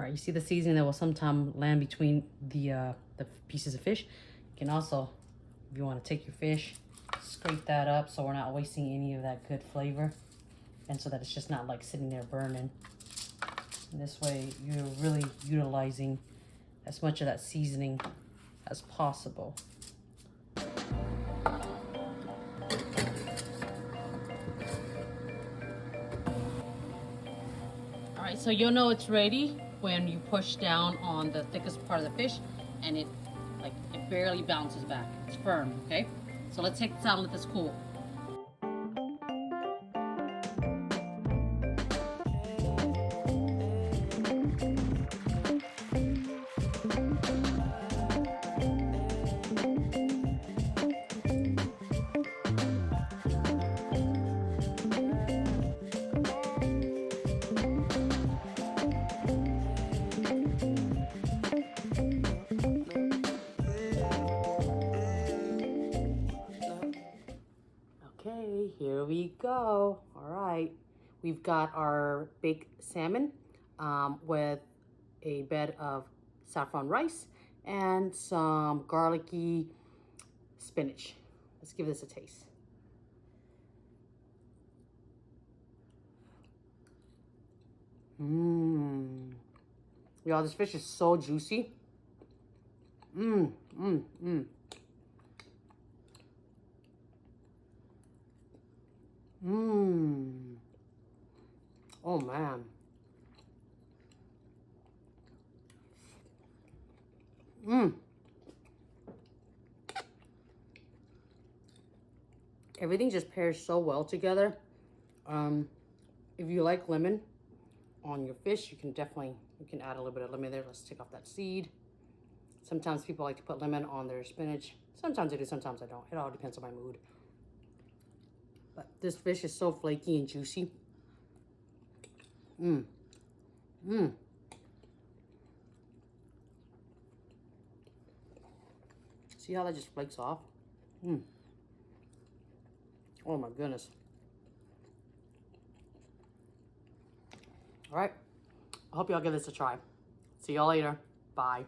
You see the seasoning that will sometimes land between the pieces of fish. You can also, if you want to take your fish, scrape that up so we're not wasting any of that good flavor, and so that it's just not like sitting there burning. And this way you're really utilizing as much of that seasoning as possible. All right, so you'll know it's ready when you push down on the thickest part of the fish and it barely bounces back. It's firm, okay? So let's take this out and let this cool. Okay, here we go. All right, we've got our baked salmon with a bed of saffron rice and some garlicky spinach. Let's give this a taste. Y'all, this fish is so juicy. Oh man. Everything just pairs so well together. If you like lemon on your fish, you can add a little bit of lemon there. Let's take off that seed. Sometimes people like to put lemon on their spinach. Sometimes I do, sometimes I don't. It all depends on my mood. But this fish is so flaky and juicy. See how that just flakes off? Oh my goodness. All right, I hope y'all give this a try. See y'all later. Bye.